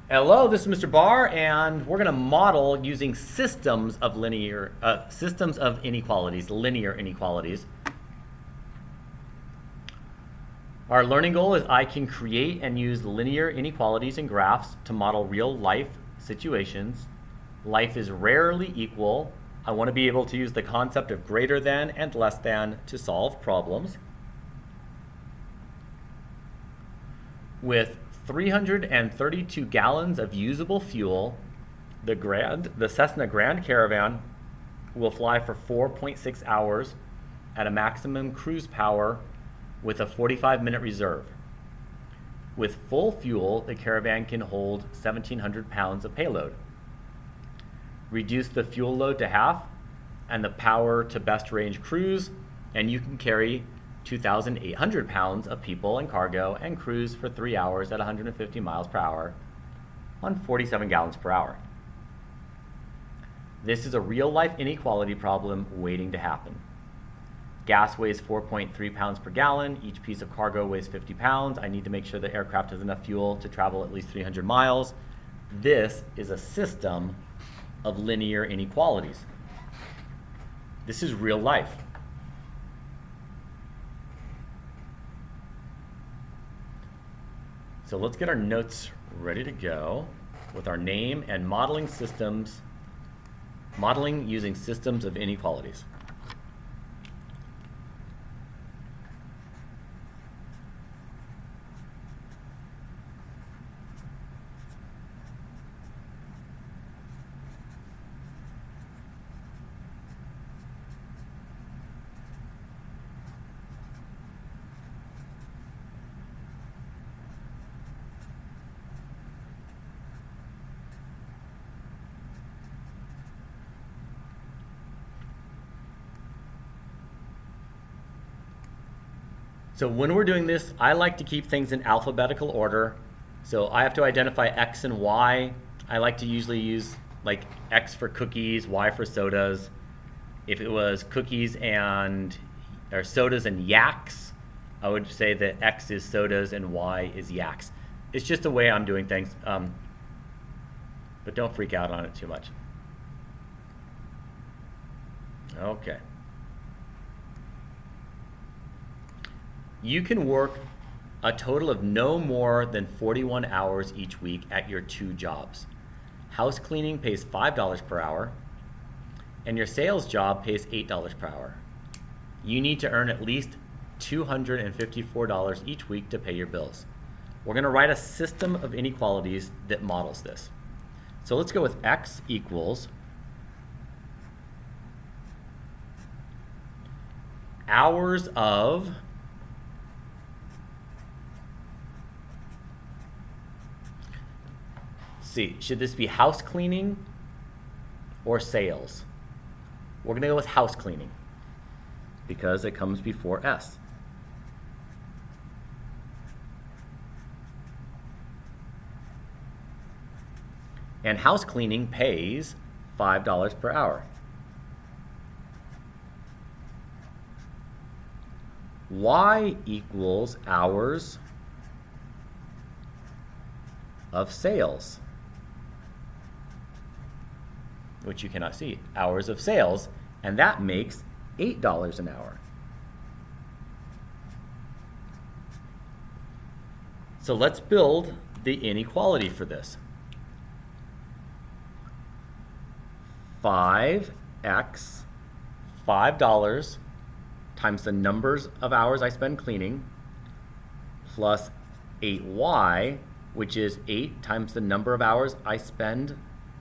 Hello, this is Mr. Barr, and we're going to model using systems of inequalities, linear inequalities. Our learning goal is I can create and use linear inequalities and graphs to model real life situations. Life is rarely equal. I want to be able to use the concept of greater than and less than to solve problems. With 332 gallons of usable fuel, the Cessna Grand Caravan will fly for 4.6 hours at a maximum cruise power with a 45-minute reserve. With full fuel, the Caravan can hold 1,700 pounds of payload. Reduce the fuel load to half and the power to best range cruise, and you can carry 2,800 pounds of people and cargo and cruise for 3 hours at 150 miles per hour on 47 gallons per hour. This is a real-life inequality problem waiting to happen. Gas weighs 4.3 pounds per gallon. Each piece of cargo weighs 50 pounds. I need to make sure the aircraft has enough fuel to travel at least 300 miles. This is a system of linear inequalities. This is real life. So let's get our notes ready to go with our name and modeling using systems of inequalities. So when we're doing this, I like to keep things in alphabetical order. So I have to identify X and Y. I like to usually use like X for cookies, Y for sodas. If it was cookies or sodas and yaks, I would say that X is sodas and Y is yaks. It's just the way I'm doing things, but don't freak out on it too much. Okay. You can work a total of no more than 41 hours each week at your 2 jobs. House cleaning pays $5 per hour, and your sales job pays $8 per hour. You need to earn at least $254 each week to pay your bills. We're going to write a system of inequalities that models this. So let's go with X equals hours of should this be house cleaning or sales? We're going to go with house cleaning because it comes before S. And house cleaning pays $5 per hour. Y equals hours of sales, which you cannot see, hours of sales, and that makes $8 an hour. So let's build the inequality for this. 5x, $5 times the numbers of hours I spend cleaning, plus 8y, which is 8 times the number of hours I spend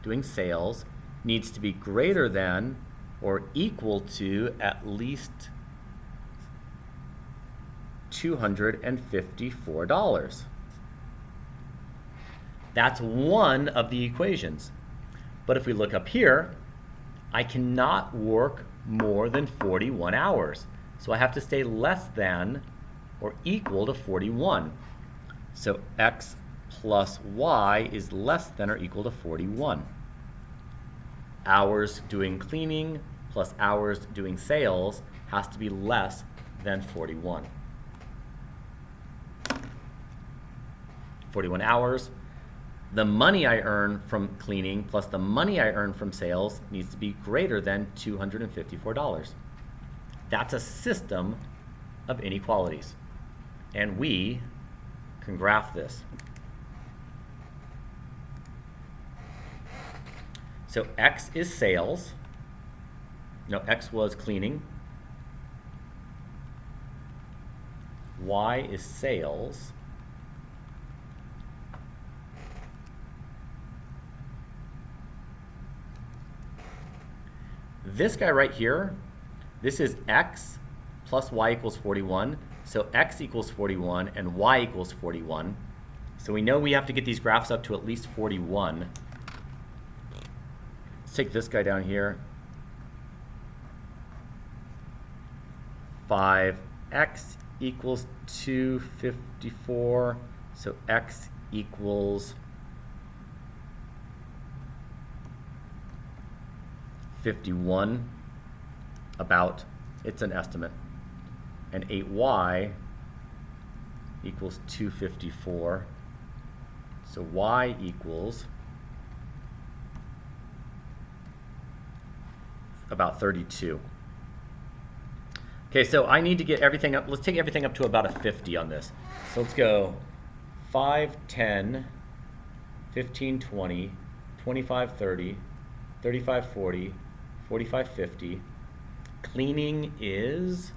doing sales, needs to be greater than or equal to at least $254. That's one of the equations. But if we look up here, I cannot work more than 41 hours. So I have to stay less than or equal to 41. So X plus Y is less than or equal to 41. Hours doing cleaning plus hours doing sales has to be less than 41. 41 hours the money I earn from cleaning plus the money I earn from sales needs to be greater than $254. That's a system of inequalities. And we can graph this. So X is sales. No, X was cleaning. Y is sales. This guy right here, this is X plus Y equals 41. So X equals 41 and Y equals 41. So we know we have to get these graphs up to at least 41. Let's take this guy down here. 5x equals 254. So X equals 51, about, it's an estimate. And 8y equals 254. So y equals about 32. Okay, so I need to get everything up. Let's take everything up to about a 50 on this. So let's go 5, 10, 15, 20, 25, 30, 35, 40, 45, 50. Cleaning is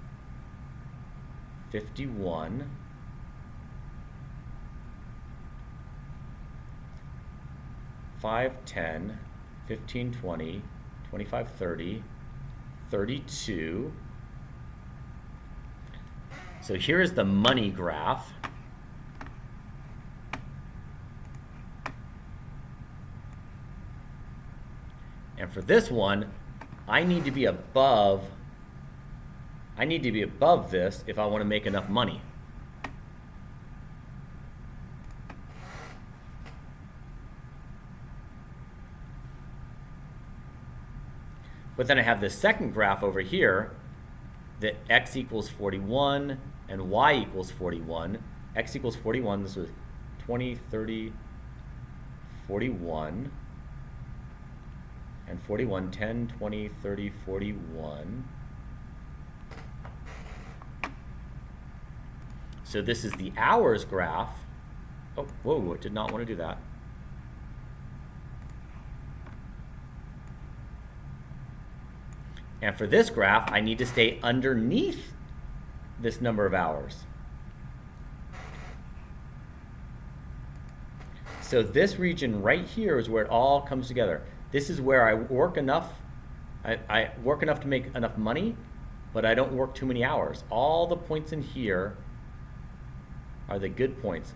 51. Five, 10, 15, 20, 25, 30, 32. So here is the money graph. And for this one, I need to be above this if I want to make enough money. But then I have this second graph over here that x equals 41 and y equals 41. X equals 41, this was 20, 30, 41. And 41, 10, 20, 30, 41. So this is the hours graph. Oh, whoa, it did not want to do that. And for this graph, I need to stay underneath this number of hours. So this region right here is where it all comes together. This is where I work enough, I work enough to make enough money, but I don't work too many hours. All the points in here are the good points.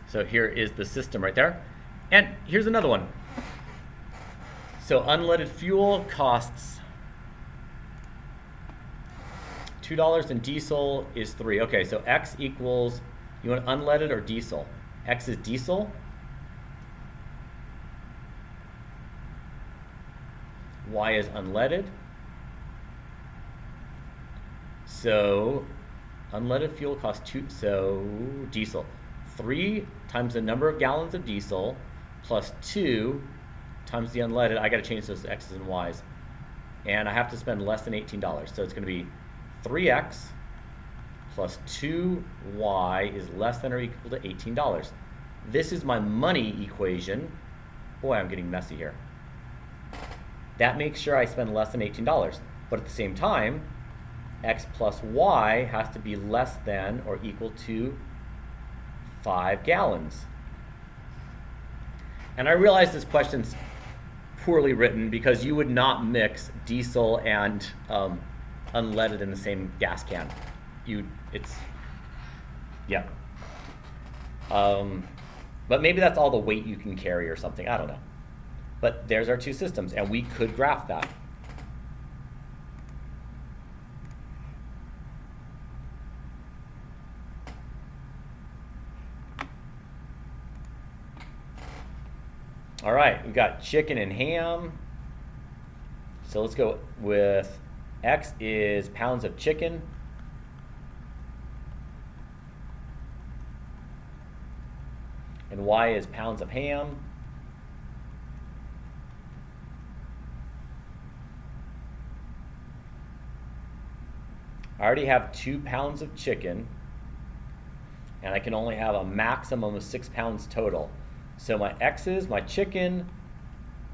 So here is the system right there. And here's another one. So unleaded fuel costs $2 and diesel is 3. Okay, so X equals, you want unleaded or diesel? X is diesel. Y is unleaded. So unleaded fuel costs 2, so diesel. 3 times the number of gallons of diesel plus 2 times the unleaded. I got to change those X's and Y's. And I have to spend less than $18. So it's going to be 3X plus 2Y is less than or equal to $18. This is my money equation. Boy, I'm getting messy here. That makes sure I spend less than $18. But at the same time, X plus Y has to be less than or equal to 5 gallons. And I realize this question's poorly written because you would not mix diesel and unleaded in the same gas can. But maybe that's all the weight you can carry or something, I don't know. But there's our two systems, and we could graph that. All right, we've got chicken and ham. So let's go with X is pounds of chicken. And Y is pounds of ham. I already have 2 pounds of chicken, and I can only have a maximum of 6 pounds total. So my X's, my chicken,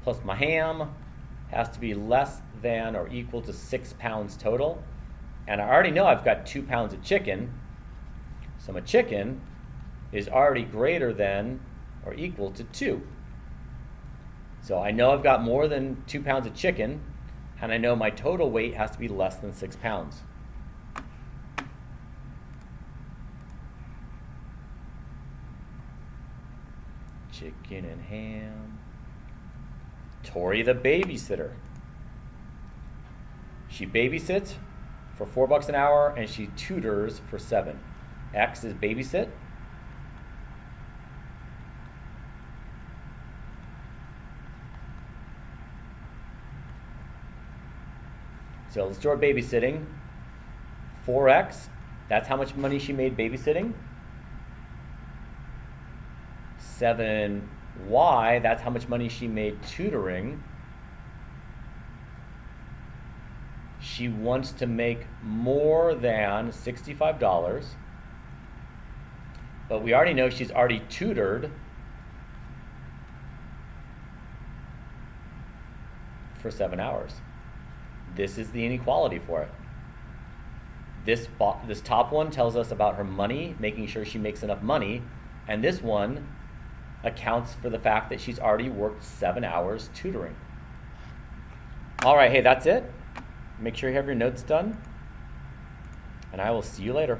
plus my ham has to be less than or equal to 6 pounds total. And I already know I've got 2 pounds of chicken, so my chicken is already greater than or equal to 2. So I know I've got more than 2 pounds of chicken, and I know my total weight has to be less than 6 pounds. Chicken and ham. Tori the babysitter. She babysits for $4 an hour and she tutors for $7. X is babysit. So let's do our babysitting. 4X, that's how much money she made babysitting. 7Y, that's how much money she made tutoring. She wants to make more than $65, but we already know she's already tutored for 7 hours. This is the inequality for it. This top one tells us about her money, making sure she makes enough money, and this one accounts for the fact that she's already worked 7 hours tutoring. All right, hey, that's it. Make sure you have your notes done, and I will see you later.